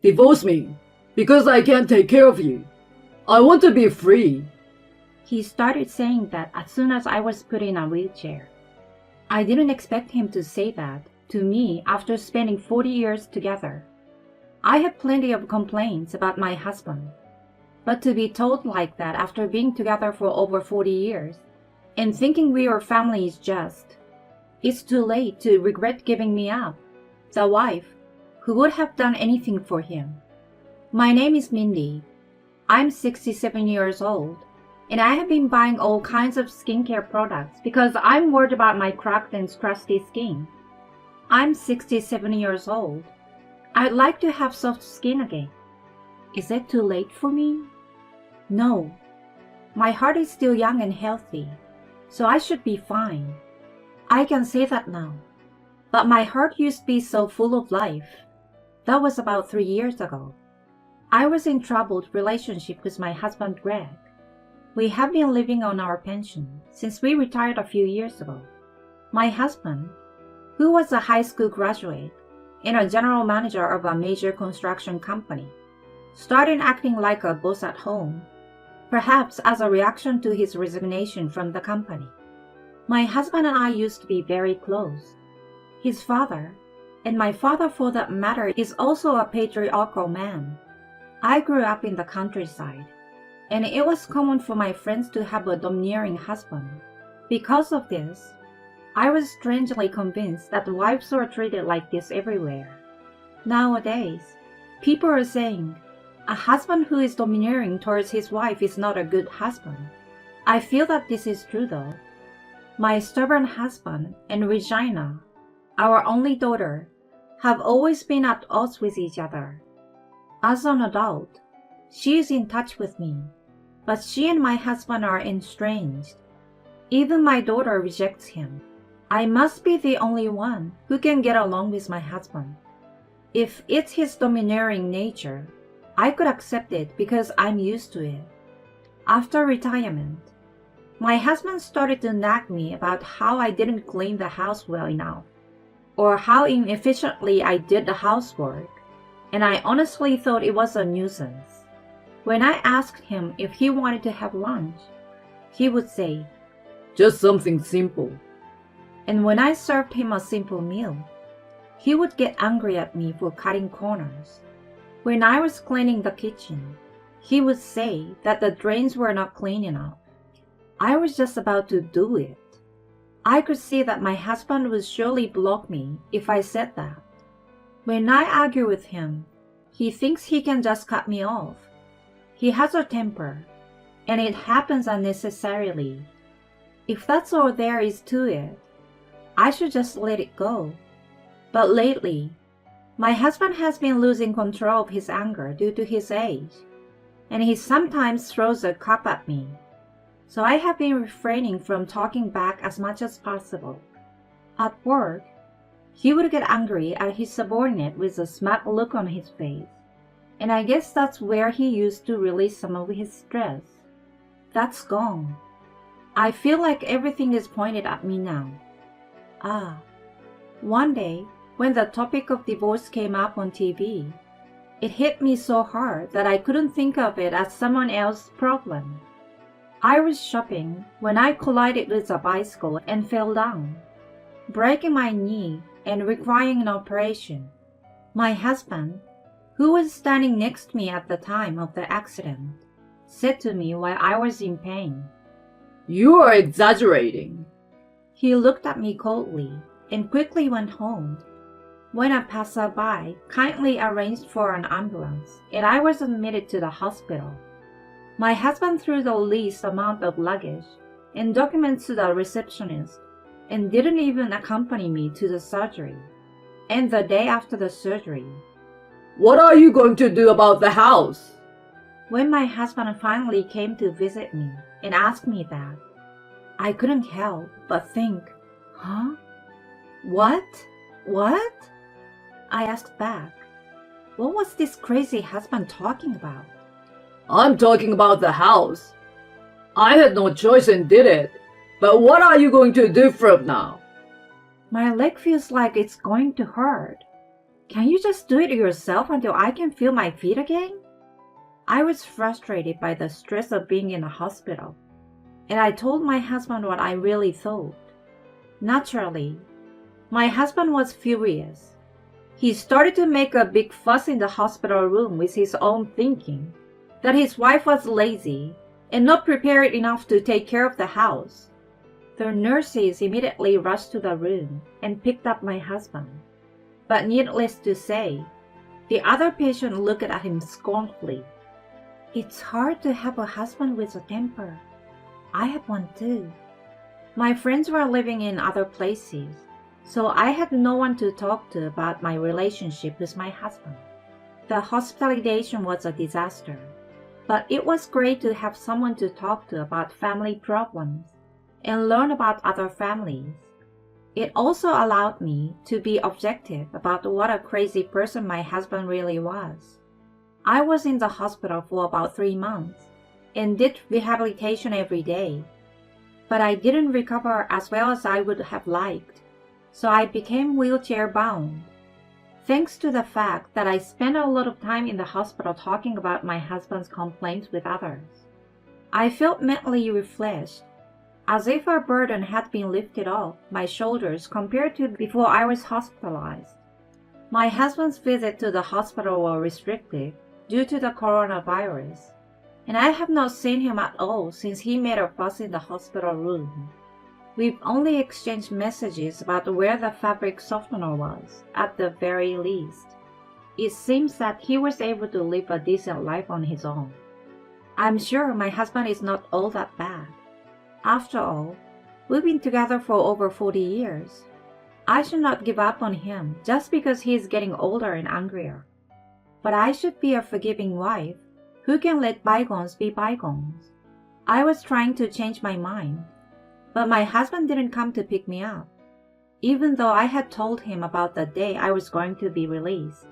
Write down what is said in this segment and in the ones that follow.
Divorce me, because I can't take care of you. I want to be free. He started saying that as soon as I was put in a wheelchair. I didn't expect him to say that to me after spending 40 years together. I have plenty of complaints about my husband, but to be told like that after being together for over 40 years and thinking we are family is just, it's too late to regret giving me up, the wife who would have done anything for him. My name is Mindy. I'm 67 years old, and I have been buying all kinds of skincare products because I'm worried about my cracked and crusty skin. I'm 67 years old. I'd like to have soft skin again. Is it too late for me? No. My heart is still young and healthy, so I should be fine. I can say that now. But my heart used to be so full of life. That was about 3 years ago. I was in troubled relationship with my husband Greg. We have been living on our pension since we retired a few years ago. My husband, who was a high school graduate and a general manager of a major construction company, started acting like a boss at home, perhaps as a reaction to his resignation from the company. My husband and I used to be very close. His father, and my father for that matter, is also a patriarchal man. I grew up in the countryside, and it was common for my friends to have a domineering husband. Because of this, I was strangely convinced that wives were treated like this everywhere. Nowadays, people are saying, a husband who is domineering towards his wife is not a good husband. I feel that this is true though. My stubborn husband and Regina, our only daughter, have always been at odds with each other. As an adult, she is in touch with me, but she and my husband are estranged. Even my daughter rejects him. I must be the only one who can get along with my husband. If it's his domineering nature, I could accept it because I'm used to it. After retirement, my husband started to nag me about how I didn't clean the house well enough, or how inefficiently I did the housework, and I honestly thought it was a nuisance. When I asked him if he wanted to have lunch, he would say, Just something simple. And when I served him a simple meal, he would get angry at me for cutting corners. When I was cleaning the kitchen, he would say that the drains were not clean enough. I was just about to do it. I could see that my husband would surely block me if I said that. When I argue with him, he thinks he can just cut me off. He has a temper, and it happens unnecessarily. If that's all there is to it, I should just let it go. But lately, my husband has been losing control of his anger due to his age, and he sometimes throws a cup at me. So I have been refraining from talking back as much as possible. At work, he would get angry at his subordinate with a smug look on his face, and I guess that's where he used to release some of his stress. That's gone. I feel like everything is pointed at me now. One day, when the topic of divorce came up on TV, it hit me so hard that I couldn't think of it as someone else's problem. I was shopping when I collided with a bicycle and fell down, breaking my knee and requiring an operation. My husband, who was standing next to me at the time of the accident, said to me while I was in pain, You are exaggerating. He looked at me coldly and quickly went home. When a passerby kindly arranged for an ambulance and I was admitted to the hospital, my husband threw the least amount of luggage and documents to the receptionist and didn't even accompany me to the surgery. And the day after the surgery, What are you going to do about the house? when my husband finally came to visit me and asked me that, I couldn't help but think, huh? What? What? I asked back, what was this crazy husband talking about? I'm talking about the house. I had no choice and did it. But what are you going to do from now? My leg feels like it's going to hurt. Can you just do it yourself until I can feel my feet again? I was frustrated by the stress of being in a hospital, and I told my husband what I really thought. Naturally, my husband was furious. He started to make a big fuss in the hospital room with his own thinking that his wife was lazy and not prepared enough to take care of the house. The nurses immediately rushed to the room and picked up my husband. But needless to say, the other patient looked at him scornfully. It's hard to have a husband with a temper. I have one too. My friends were living in other places, so I had no one to talk to about my relationship with my husband. The hospitalization was a disaster, but it was great to have someone to talk to about family problems and learn about other families. It also allowed me to be objective about what a crazy person my husband really was. I was in the hospital for about 3 months and did rehabilitation every day, but I didn't recover as well as I would have liked, so I became wheelchair bound. Thanks to the fact that I spent a lot of time in the hospital talking about my husband's complaints with others, I felt mentally refreshed, as if a burden had been lifted off my shoulders compared to before I was hospitalized. My husband's visits to the hospital were restricted due to the coronavirus, and I have not seen him at all since he made a fuss in the hospital room. We've only exchanged messages about where the fabric softener was, at the very least. It seems that he was able to live a decent life on his own. I'm sure my husband is not all that bad. After all, we've been together for over 40 years. I should not give up on him just because he is getting older and angrier. But I should be a forgiving wife who can let bygones be bygones. I was trying to change my mind, but my husband didn't come to pick me up, even though I had told him about the day I was going to be released.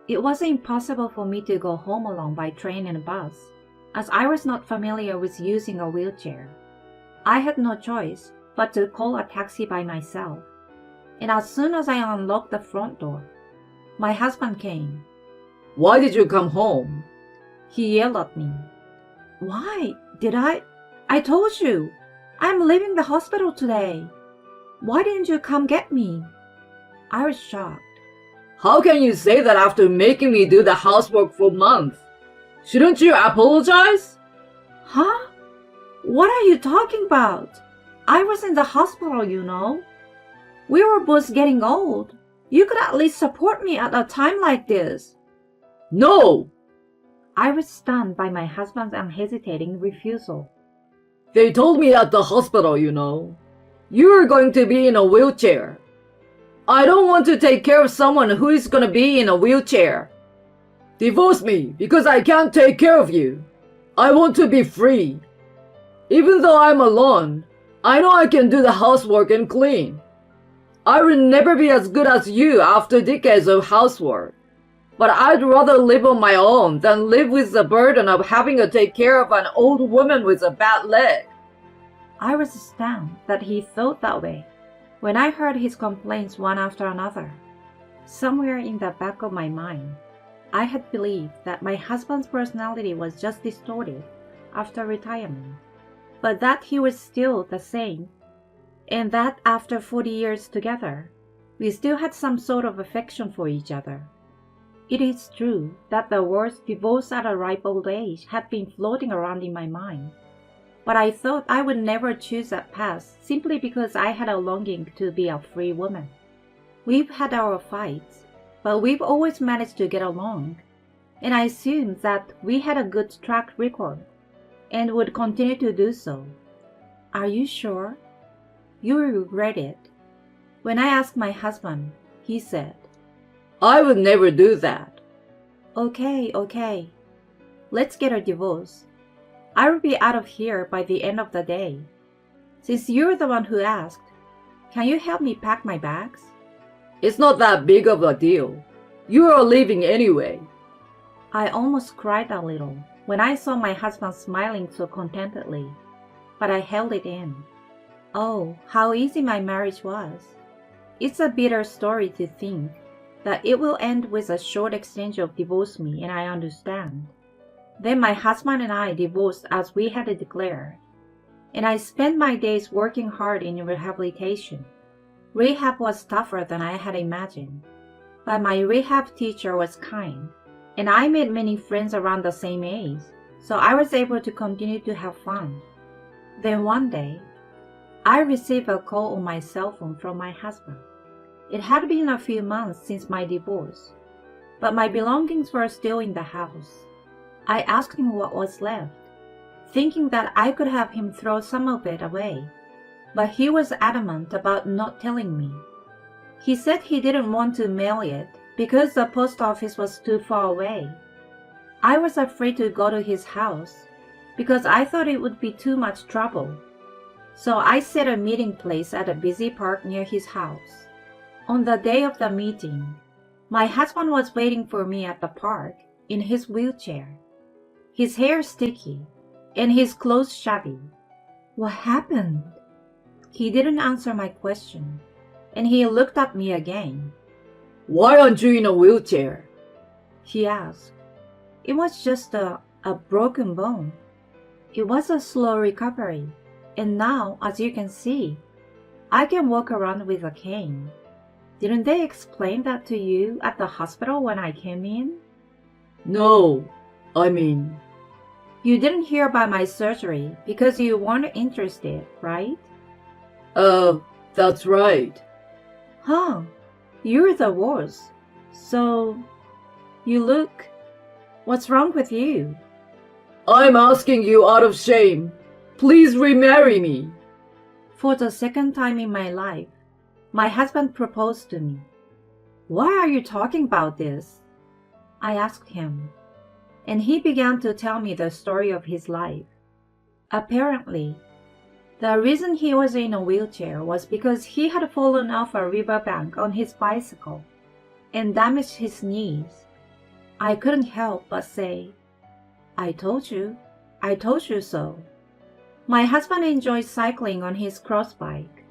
It was impossible for me to go home alone by train and bus, as I was not familiar with using a wheelchair. I had no choice but to call a taxi by myself, and as soon as I unlocked the front door, my husband came. Why did you come home? He yelled at me. Why did I? I told you, I'm leaving the hospital today. Why didn't you come get me? I was shocked. How can you say that after making me do the housework for months? Shouldn't you apologize? Huh? What are you talking about? I was in the hospital, you know. We were both getting old. You could at least support me at a time like this. No! I was stunned by my husband's unhesitating refusal. They told me at the hospital, you know. You are going to be in a wheelchair. I don't want to take care of someone who is going to be in a wheelchair. Divorce me because I can't take care of you. I want to be free. Even though I'm alone, I know I can do the housework and clean. I will never be as good as you after decades of housework. But I'd rather live on my own than live with the burden of having to take care of an old woman with a bad leg. I was astounded that he thought that way when I heard his complaints one after another. Somewhere in the back of my mind, I had believed that my husband's personality was just distorted after retirement, but that he was still the same, and that after 40 years together, we still had some sort of affection for each other. It is true that the words divorce at a ripe old age had been floating around in my mind, but I thought I would never choose that path simply because I had a longing to be a free woman. We've had our fights, but we've always managed to get along, and I assumed that we had a good track record and would continue to do so. Are you sure? You will regret it. When I asked my husband, he said, I would never do that. Okay. Let's get a divorce. I will be out of here by the end of the day. Since you're the one who asked, can you help me pack my bags? It's not that big of a deal. You are leaving anyway. I almost cried a little when I saw my husband smiling so contentedly, but I held it in. Oh, how easy my marriage was. It's a bitter story to think that it will end with a short exchange of divorce me, and I understand. Then my husband and I divorced as we had declared, and I spent my days working hard in rehabilitation. Rehab was tougher than I had imagined, but my rehab teacher was kind, and I made many friends around the same age, so I was able to continue to have fun. Then one day, I received a call on my cell phone from my husband. It had been a few months since my divorce, but my belongings were still in the house. I asked him what was left, thinking that I could have him throw some of it away, but he was adamant about not telling me. He said he didn't want to mail it because the post office was too far away. I was afraid to go to his house because I thought it would be too much trouble. So I set a meeting place at a busy park near his house. On the day of the meeting, my husband was waiting for me at the park in his wheelchair. His hair sticky and his clothes shabby. What happened? He didn't answer my question, and he looked at me again. Why aren't you in a wheelchair? He asked. It was just a broken bone. It was a slow recovery, and now, as you can see, I can walk around with a cane. Didn't they explain that to you at the hospital when I came in? No, You didn't hear about my surgery because you weren't interested, right? That's right. Huh, you're the worst. So, what's wrong with you? I'm asking you out of shame. Please remarry me. For the second time in my life, my husband proposed to me. Why are you talking about this? I asked him, and he began to tell me the story of his life. Apparently, the reason he was in a wheelchair was because he had fallen off a riverbank on his bicycle and damaged his knees. I couldn't help but say, I told you so. My husband enjoys cycling on his cross bike,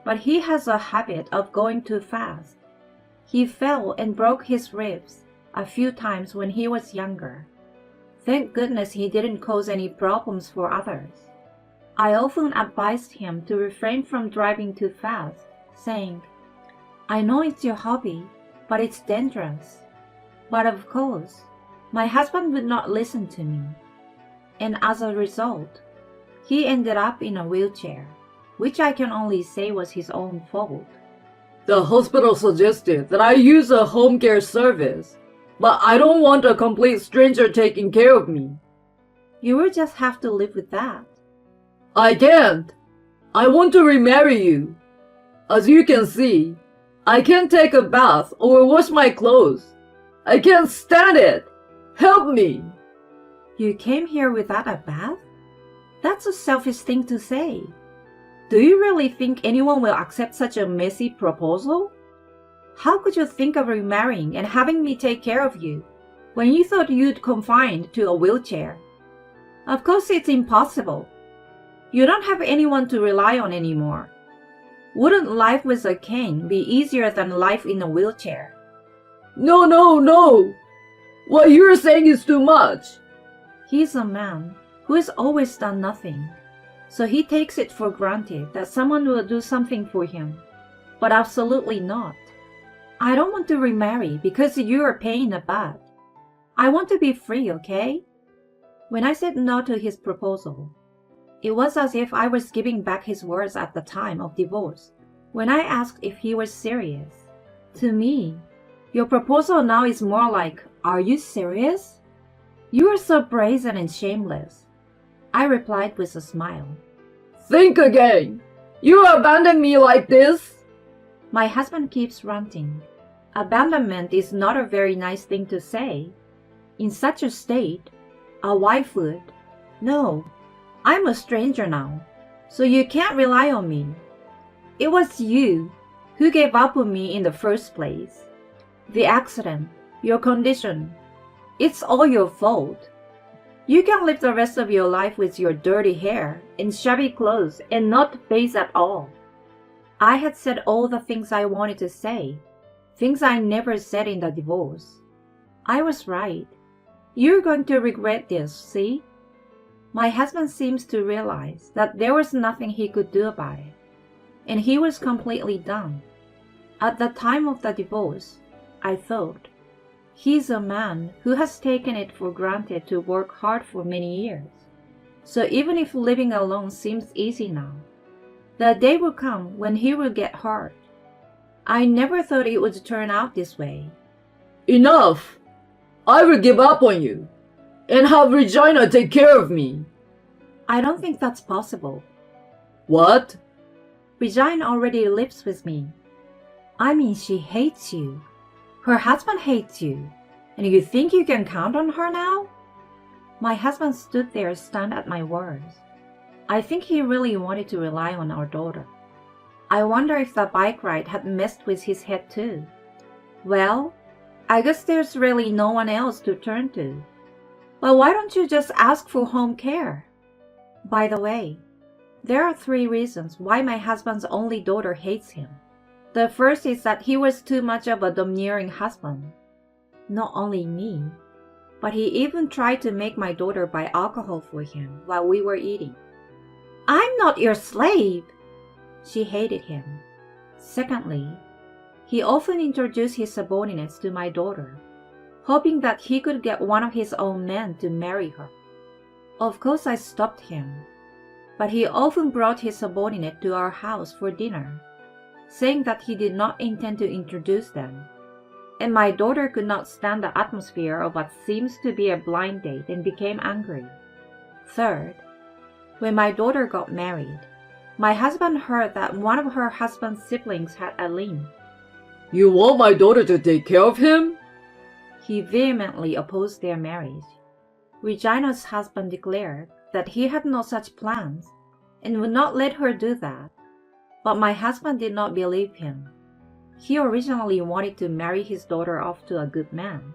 but he has a habit of going too fast. He fell and broke his ribs a few times when he was younger. Thank goodness he didn't cause any problems for others. I often advised him to refrain from driving too fast, saying, I know it's your hobby, but it's dangerous. But of course, my husband would not listen to me, and as a result, he ended up in a wheelchair, which I can only say was his own fault. The hospital suggested that I use a home care service, but I don't want a complete stranger taking care of me. You will just have to live with that. I can't. I want to remarry you. As you can see, I can't take a bath or wash my clothes. I can't stand it. Help me. You came here without a bath? That's a selfish thing to say. Do you really think anyone will accept such a messy proposal? How could you think of remarrying and having me take care of you when you thought you'd confined to a wheelchair? Of course it's impossible. You don't have anyone to rely on anymore. Wouldn't life with a cane be easier than life in a wheelchair? No. What you're saying is too much. He's a man who has always done nothing, so he takes it for granted that someone will do something for him, but absolutely not. I don't want to remarry because you are paying the butt. I want to be free, okay? When I said no to his proposal, it was as if I was giving back his words at the time of divorce, when I asked if he was serious. To me, your proposal now is more like, are you serious? You are so brazen and shameless. I replied with a smile. Think again. You abandon me like this? My husband keeps ranting. Abandonment is not a very nice thing to say. In such a state, a wife would. No, I'm a stranger now, so you can't rely on me. It was you who gave up on me in the first place. The accident, your condition, it's all your fault. You can live the rest of your life with your dirty hair and shabby clothes and not bathe at all. I had said all the things I wanted to say, things I never said in the divorce. I was right. You're going to regret this, see? My husband seems to realize that there was nothing he could do about it, and he was completely done. At the time of the divorce, I thought, he's a man who has taken it for granted to work hard for many years. So even if living alone seems easy now, the day will come when he will get hurt. I never thought it would turn out this way. Enough! I will give up on you and have Regina take care of me. I don't think that's possible. What? Regina already lives with me. I mean, she hates you. Her husband hates you. And you think you can count on her now? My husband stood there stunned at my words. I think he really wanted to rely on our daughter. I wonder if the bike ride had messed with his head too. Well, I guess there's really no one else to turn to. Well, why don't you just ask for home care? By the way, there are 3 reasons why my husband's only daughter hates him. The first is that he was too much of a domineering husband. Not only me, but he even tried to make my daughter buy alcohol for him while we were eating. I'm not your slave! She hated him. Secondly, he often introduced his subordinates to my daughter, hoping that he could get one of his own men to marry her. Of course, I stopped him, but he often brought his subordinate to our house for dinner, saying that he did not intend to introduce them, and my daughter could not stand the atmosphere of what seems to be a blind date and became angry. Third, when my daughter got married, my husband heard that one of her husband's siblings had a limb. You want my daughter to take care of him? He vehemently opposed their marriage. Regina's husband declared that he had no such plans and would not let her do that. But my husband did not believe him. He originally wanted to marry his daughter off to a good man.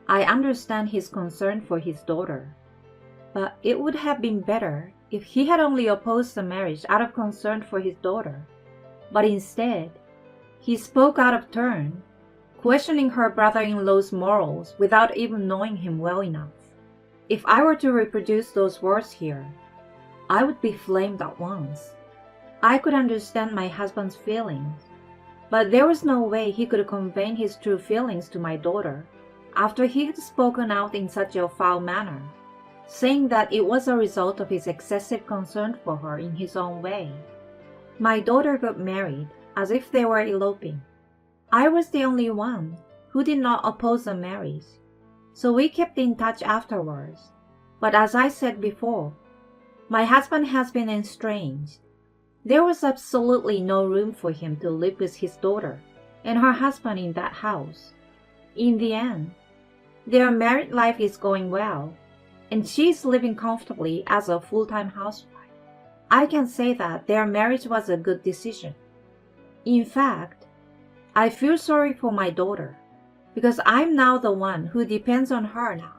I understand his concern for his daughter, but it would have been better if he had only opposed the marriage out of concern for his daughter. But instead, he spoke out of turn, questioning her brother-in-law's morals without even knowing him well enough. If I were to reproduce those words here, I would be flamed at once. I could understand my husband's feelings, but there was no way he could convey his true feelings to my daughter after he had spoken out in such a foul manner, saying that it was a result of his excessive concern for her in his own way. My daughter got married as if they were eloping. I was the only one who did not oppose the marriage, so we kept in touch afterwards. But as I said before, my husband has been estranged. There was absolutely no room for him to live with his daughter and her husband in that house. In the end, their married life is going well, and she is living comfortably as a full-time housewife. I can say that their marriage was a good decision. In fact, I feel sorry for my daughter because I'm now the one who depends on her now,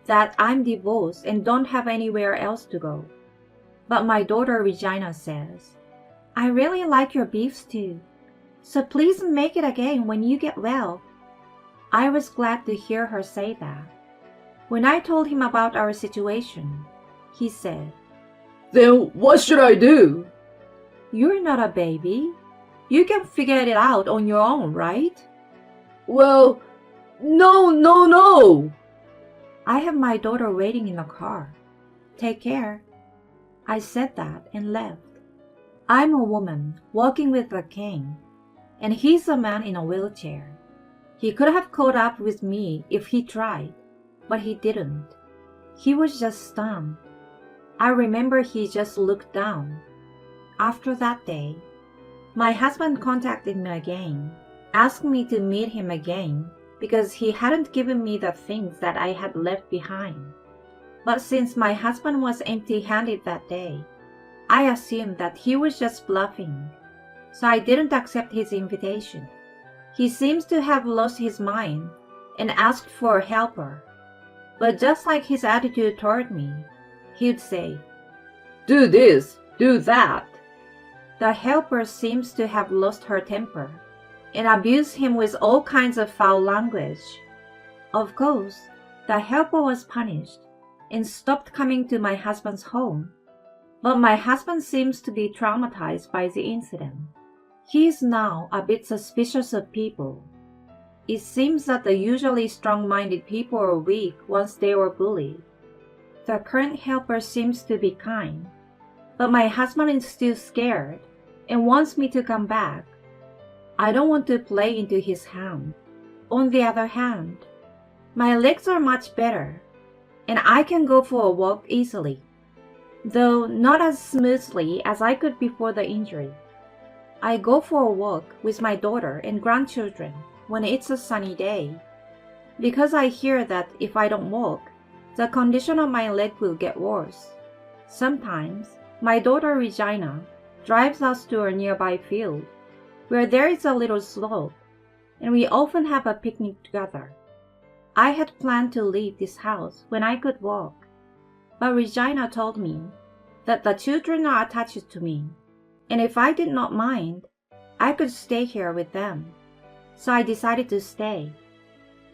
that I'm divorced and don't have anywhere else to go. But my daughter Regina says, I really like your beef stew, so please make it again when you get well. I was glad to hear her say that. When I told him about our situation, he said, Then what should I do? You're not a baby. You can figure it out on your own, right? Well, no. I have my daughter waiting in the car. Take care. I said that and left. I'm a woman walking with a cane, and he's a man in a wheelchair. He could have caught up with me if he tried, but he didn't. He was just stunned. I remember he just looked down. After that day, my husband contacted me again, asked me to meet him again because he hadn't given me the things that I had left behind. But since my husband was empty-handed that day, I assumed that he was just bluffing, so I didn't accept his invitation. He seems to have lost his mind and asked for a helper, but just like his attitude toward me, he'd say, Do this, do that. The helper seems to have lost her temper, and abused him with all kinds of foul language. Of course, the helper was punished and stopped coming to my husband's home, but my husband seems to be traumatized by the incident. He is now a bit suspicious of people. It seems that the usually strong-minded people are weak once they were bullied. The current helper seems to be kind, but my husband is still scared and wants me to come back. I don't want to play into his hand. On the other hand, my legs are much better, and I can go for a walk easily, though not as smoothly as I could before the injury. I go for a walk with my daughter and grandchildren when it's a sunny day, because I hear that if I don't walk, the condition of my leg will get worse. Sometimes, my daughter Regina drives us to a nearby field, where there is a little slope, and we often have a picnic together. I had planned to leave this house when I could walk, but Regina told me that the children are attached to me, and if I did not mind, I could stay here with them. So I decided to stay.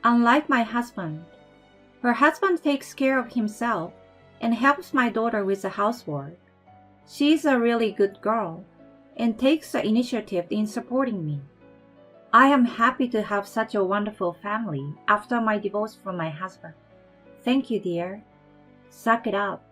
Unlike my husband, her husband takes care of himself and helps my daughter with the housework. She is a really good girl and takes the initiative in supporting me. I am happy to have such a wonderful family after my divorce from my husband. Thank you, dear. Suck it up.